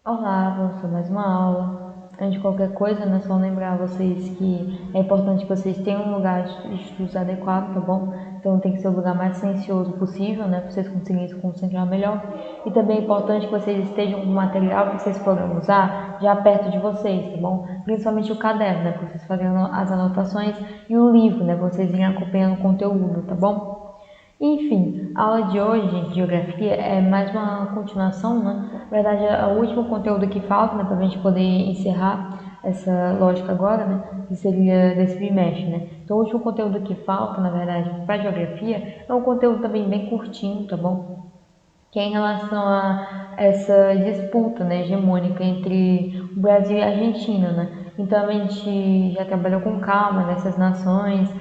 Olá, professor, mais uma aula. Antes de qualquer coisa, né, só lembrar vocês que é importante que vocês tenham um lugar de estudos adequado, tá bom? Então tem que ser o lugar mais silencioso possível, né, para vocês conseguirem se concentrar melhor. E também é importante que vocês estejam com o material que vocês forem usar já perto de vocês, tá bom? Principalmente o caderno, né, para vocês fazerem as anotações e o livro, né, para vocês irem acompanhando o conteúdo, tá bom? Enfim, a aula de hoje, de geografia, é mais uma continuação, né? Na verdade, é o último conteúdo que falta, né, para a gente poder encerrar essa lógica agora, né, que seria desse bimestre, né? Então, o último conteúdo que falta, na verdade, para geografia, é um conteúdo também bem curtinho, tá bom? Que é em relação a essa disputa, né, hegemônica entre o Brasil e a Argentina, né? Então a gente já trabalhou com calma nessas nações,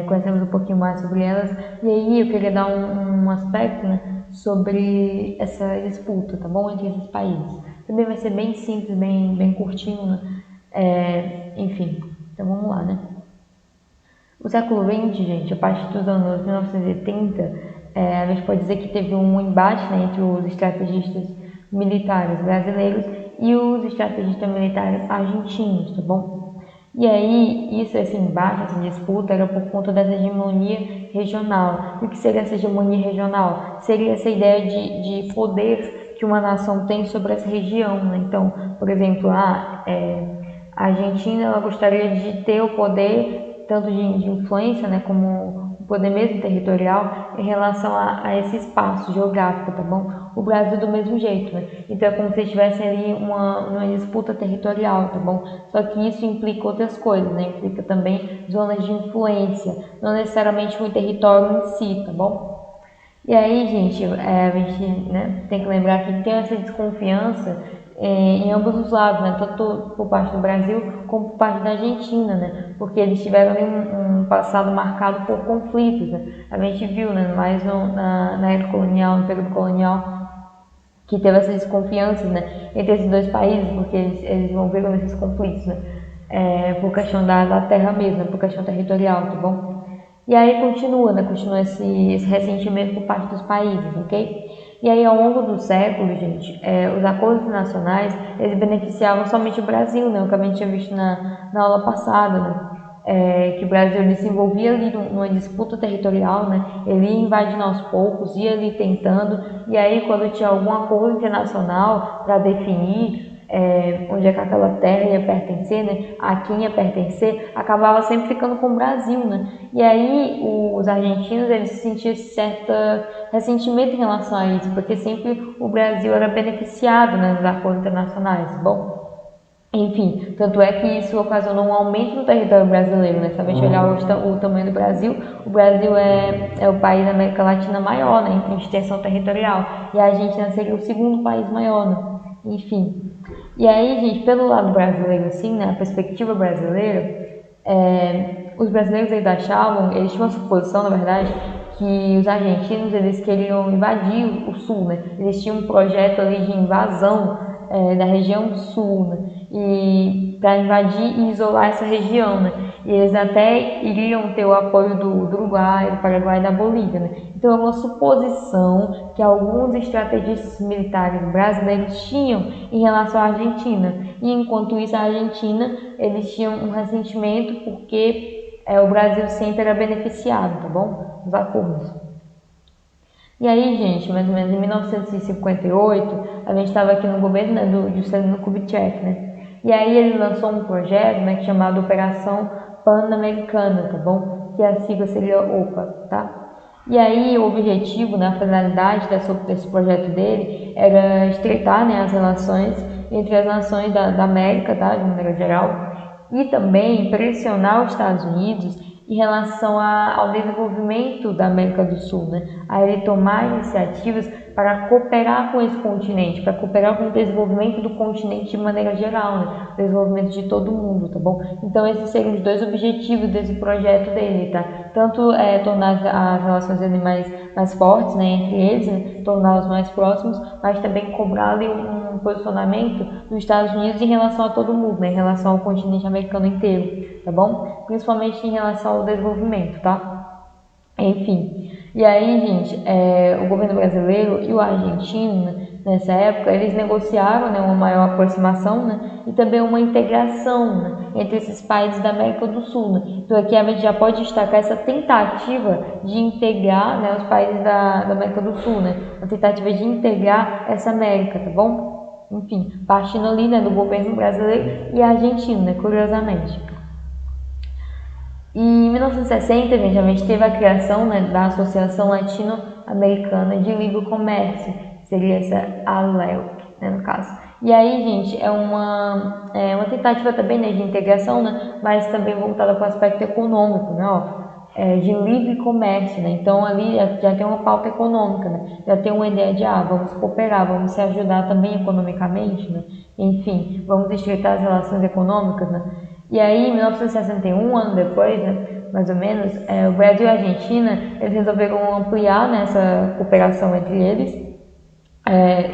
conhecemos um pouquinho mais sobre elas, e aí eu queria dar um aspecto, né, sobre essa disputa, tá bom, entre esses países. Também vai ser bem simples, bem curtinho, né? Enfim, então vamos lá, né? O século XX, gente, a partir dos anos 1980, a gente pode dizer que teve um embate, né, entre os estrategistas militares brasileiros e os estrategistas militares argentinos, tá bom? E aí, esse embate, essa disputa, era por conta dessa hegemonia regional. E o que seria essa hegemonia regional? Seria essa ideia de poder que uma nação tem sobre essa região, né? Então, por exemplo, a Argentina ela gostaria de ter o poder tanto de influência, né, como o poder mesmo territorial em relação a esse espaço geográfico, tá bom? O Brasil do mesmo jeito, né? Então é como se estivesse ali uma disputa territorial, tá bom? Só que isso implica outras coisas, né? Implica também zonas de influência, não necessariamente o território em si, tá bom? E aí, gente, a gente, né, tem que lembrar que tem essa desconfiança em ambos os lados, né, tanto por parte do Brasil como por parte da Argentina, né, porque eles tiveram ali um passado marcado por conflitos, né. A gente viu, né, mais na era colonial, no período colonial, que teve essas desconfianças, né, entre esses dois países, porque eles envolveram nesses conflitos, né, por questão da terra mesmo, por questão territorial, tá bom? E aí continua, né, continua esse ressentimento por parte dos países, ok? E aí ao longo dos séculos, gente, os acordos internacionais, eles beneficiavam somente o Brasil, né, o que a gente tinha visto na aula passada, né? Que o Brasil ele se envolvia ali numa disputa territorial, né? Ele ia invadindo aos poucos, ia ali tentando, e aí quando tinha algum acordo internacional para definir onde é que aquela terra ia pertencer, né? A quem ia pertencer, acabava sempre ficando com o Brasil, né? E aí os argentinos eles sentiam certo ressentimento em relação a isso, porque sempre o Brasil era beneficiado, né, nos acordos internacionais. Bom, enfim, tanto é que isso ocasionou um aumento no território brasileiro, né? Se a gente olhar o tamanho do Brasil, o Brasil é o país da América Latina maior, né? Em extensão territorial. E a Argentina seria o segundo país maior, né? Enfim. E aí, gente, pelo lado brasileiro, assim, né? A perspectiva brasileira, os brasileiros ainda achavam, eles tinham uma suposição, na verdade, que os argentinos eles queriam invadir o sul, né? Eles tinham um projeto ali de invasão da região do sul, né? E para invadir e isolar essa região, né? E eles até iriam ter o apoio do Uruguai, do Paraguai e da Bolívia, né? Então é uma suposição que alguns estrategistas militares brasileiros tinham em relação à Argentina. E enquanto isso a Argentina eles tinham um ressentimento porque o Brasil sempre era beneficiado, tá bom? Os acordos. E aí, gente, mais ou menos em 1958, a gente estava aqui no governo, né, do Juscelino Kubitschek, né? E aí ele lançou um projeto, né, chamado Operação Pan-Americana, tá bom? Que a sigla seria OPA, tá? E aí o objetivo, né, a finalidade desse projeto dele era estreitar, né, as relações entre as nações da América, tá, de maneira geral, e também pressionar os Estados Unidos em relação ao desenvolvimento da América do Sul, né? A ele tomar iniciativas para cooperar com esse continente, para cooperar com o desenvolvimento do continente de maneira geral, né? O desenvolvimento de todo mundo, tá bom? Então esses seriam os dois objetivos desse projeto dele, tá? Tanto tornar as relações ali mais fortes, né, entre eles, né, torná-los mais próximos, mas também cobrar ali um posicionamento dos Estados Unidos em relação a todo mundo, né, em relação ao continente americano inteiro, tá bom? Principalmente em relação ao desenvolvimento, tá? Enfim, e aí, gente, o governo brasileiro e o argentino nessa época, eles negociaram, né, uma maior aproximação, né, e também uma integração, né, entre esses países da América do Sul. Né. Então aqui a gente já pode destacar essa tentativa de integrar, né, os países da América do Sul, né, uma tentativa de integrar essa América, tá bom? Enfim, partindo ali, né, do governo brasileiro e argentino, né, curiosamente. E em 1960, gente, a gente teve a criação, né, da Associação Latino-Americana de Livre Comércio, seria essa ALEL, né, no caso. E aí, gente, é uma tentativa também, né, de integração, né, mas também voltada para o aspecto econômico, né, de livre comércio, né, então ali já tem uma pauta econômica, né, já tem uma ideia de, vamos cooperar, vamos se ajudar também economicamente, né, enfim, vamos estreitar as relações econômicas, né. E aí, em 1961, um ano depois, né, mais ou menos, o Brasil e a Argentina, eles resolveram ampliar, né, essa cooperação entre eles,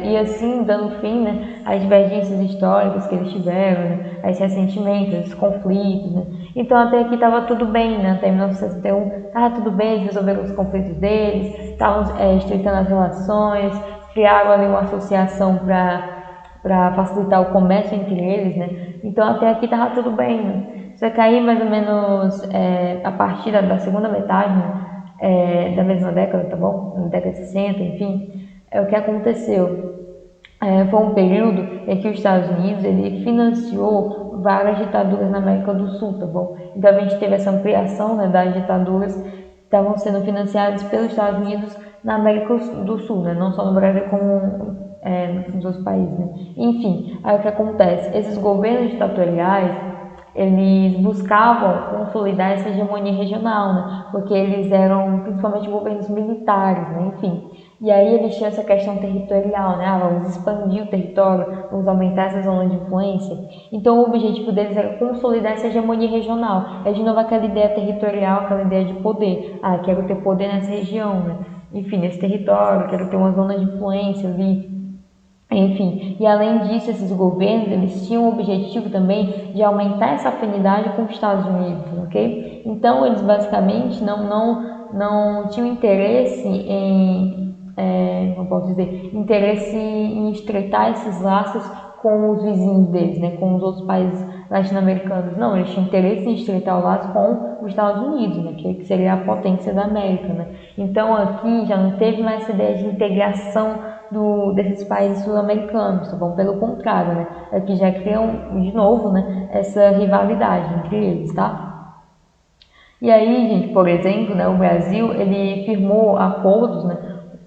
e assim, dando fim, né, às divergências históricas que eles tiveram, né, a esses ressentimentos, esses conflitos, né. Então, até aqui estava tudo bem, né, até 1961 estava tudo bem, eles resolveram os conflitos deles, estavam estreitando as relações, criaram ali uma associação para facilitar o comércio entre eles, né? Então até aqui estava tudo bem, né? Só que aí mais ou menos a partir da segunda metade, né, da mesma década, tá bom? Na década de 60, enfim, o que aconteceu? Foi um período em que os Estados Unidos ele financiou várias ditaduras na América do Sul, tá bom? Então a gente teve essa ampliação, né, das ditaduras que estavam sendo financiadas pelos Estados Unidos na América do Sul, né? Não só no Brasil como nos outros países, né? Enfim, aí o que acontece? Esses governos ditatoriais, eles buscavam consolidar essa hegemonia regional, né? Porque eles eram principalmente governos militares, né? Enfim, e aí eles tinham essa questão territorial, né? Vamos expandir o território, vamos aumentar essa zona de influência. Então o objetivo deles era consolidar essa hegemonia regional. É de novo aquela ideia territorial, aquela ideia de poder. Quero ter poder nessa região, né? Enfim, nesse território, quero ter uma zona de influência ali. Enfim, e além disso, esses governos, eles tinham o objetivo também de aumentar essa afinidade com os Estados Unidos, ok? Então, eles basicamente não tinham interesse como posso dizer, interesse em estreitar esses laços com os vizinhos deles, né, com os outros países latino-americanos. Não, eles tinham interesse em estreitar o laço com os Estados Unidos, né, que seria a potência da América, né. Então, aqui já não teve mais essa ideia de integração desses países sul-americanos, tá bom? Pelo contrário, né? Aqui já criam de novo, né, essa rivalidade entre eles, tá? E aí, gente, por exemplo, né, o Brasil ele firmou acordos, né,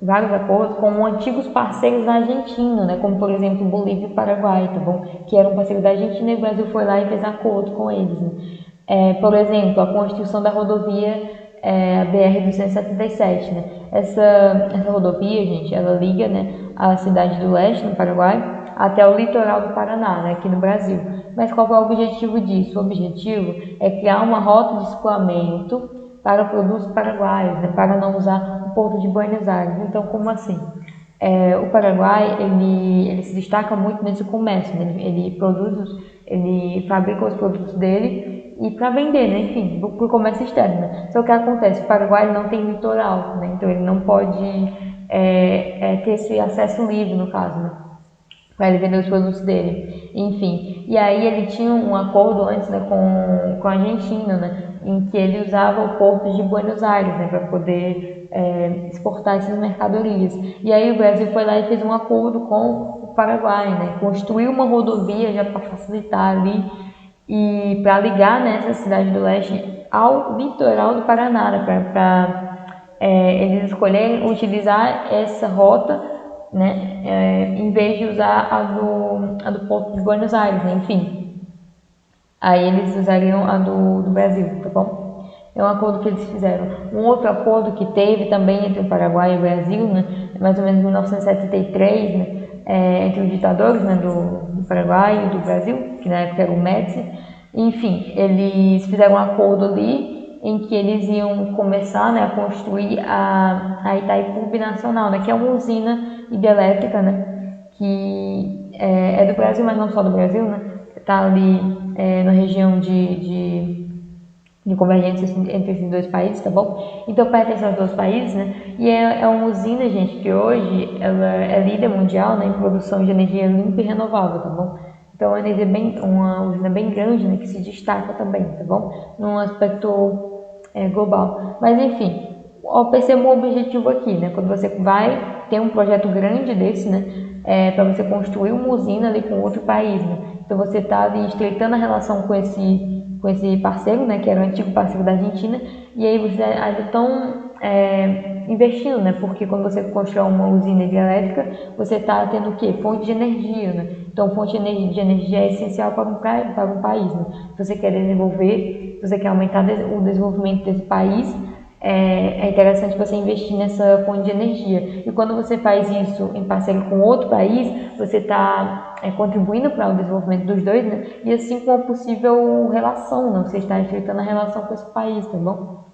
vários acordos com antigos parceiros da Argentina, né, como por exemplo Bolívia e Paraguai, tá bom? Que eram parceiros da Argentina e o Brasil foi lá e fez acordo com eles, né? Por exemplo, a construção da rodovia a BR-277, né? Essa rodovia, gente, ela liga, né, a cidade do Leste, no Paraguai, até o litoral do Paraná, né, aqui no Brasil. Mas qual é o objetivo disso? O objetivo é criar uma rota de escoamento para produtos paraguaios, né, para não usar o porto de Buenos Aires. Então, como assim? O Paraguai ele se destaca muito nesse comércio, né? Ele fabrica os produtos dele e para vender, né? Enfim, para o comércio externo. Né? Só que o que acontece? O Paraguai não tem litoral, né? Então ele não pode ter esse acesso livre, no caso, né? Para ele vender os produtos dele. Enfim, e aí ele tinha um acordo antes, né, com a Argentina, né? Em que ele usava o porto de Buenos Aires, né, para poder exportar essas mercadorias. E aí o Brasil foi lá e fez um acordo com o Paraguai, né, construiu uma rodovia já para facilitar ali e para ligar, né, essa cidade do leste ao litoral do Paraná, né, para eles escolherem utilizar essa rota, né, em vez de usar a do porto de Buenos Aires, né, enfim. Aí eles usariam a do Brasil, tá bom? É um acordo que eles fizeram. Um outro acordo que teve também entre o Paraguai e o Brasil, né, mais ou menos em 1973, né, entre os ditadores, né, do Paraguai e do Brasil, que na época era o Médici. Enfim, eles fizeram um acordo ali em que eles iam começar, né, a construir a Itaipu Binacional, né, que é uma usina hidrelétrica, né, que é do Brasil, mas não só do Brasil, né, está ali na região de convergência entre esses dois países, tá bom? Então pertence aos dois países, né? E é uma usina, gente, que hoje ela é líder mundial, né, em produção de energia limpa e renovável, tá bom? Então é uma usina bem grande, né, que se destaca também, tá bom? Num aspecto global. Mas enfim, perceba o objetivo aqui, né? Quando você vai ter um projeto grande desse, né? Para você construir uma usina ali com outro país, né? Então você está ali estreitando a relação com esse parceiro, né? Que era o antigo parceiro da Argentina, e aí vocês ainda estão investindo, né? Porque quando você constrói uma usina hidrelétrica, você está tendo o quê? Fonte de energia, né? Então, fonte de energia é essencial para um país, né? Se você quer desenvolver, se você quer aumentar o desenvolvimento desse país, é interessante você investir nessa fonte de energia. E quando você faz isso em parceria com outro país, você está contribuindo para o desenvolvimento dos dois, né? E assim com a possível relação, né? Você está estreitando a relação com esse país, tá bom?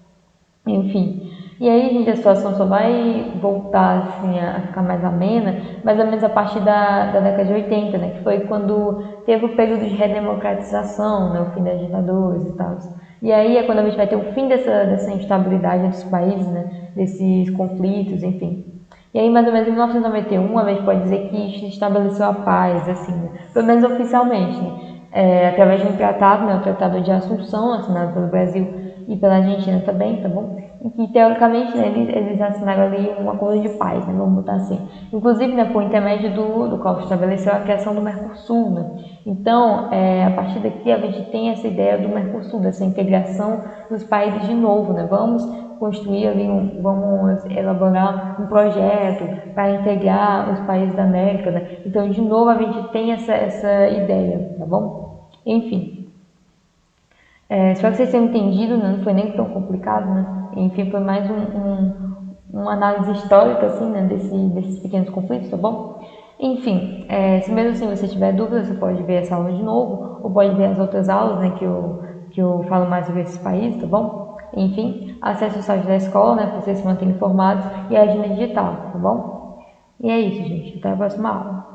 Enfim. E aí, gente, a situação só vai voltar assim, a ficar mais amena, mais ou menos a partir da década de 80, né? Que foi quando teve o período de redemocratização, né? O fim das ditaduras e tal. E aí é quando a gente vai ter o fim dessa instabilidade entre os países, né? Desses conflitos, enfim. E aí, mais ou menos em 1991, a gente pode dizer que se estabeleceu a paz, assim, né? Pelo menos oficialmente, né? Através de um tratado, né? O Tratado de Assunção, assinado pelo Brasil e pela Argentina também, tá bom? E que, teoricamente, né, eles assinaram ali um acordo de paz, né? Vamos botar assim. Inclusive, né, por intermédio do qual estabeleceu a criação do Mercosul, né? Então, a partir daqui, a gente tem essa ideia do Mercosul, dessa integração dos países de novo, né? Vamos construir ali, vamos elaborar um projeto para integrar os países da América, né? Então, de novo, a gente tem essa ideia, tá bom? Enfim, espero que vocês tenham entendido, né? Não foi nem tão complicado, né? Enfim, foi mais uma análise histórica, assim, né? Desses pequenos conflitos, tá bom? Enfim, se mesmo assim você tiver dúvidas, você pode ver essa aula de novo, ou pode ver as outras aulas, né? Que eu falo mais sobre esses países, tá bom? Enfim, acesse o site da escola, né? Para vocês se manterem informados e a agenda digital, tá bom? E é isso, gente. Até a próxima aula.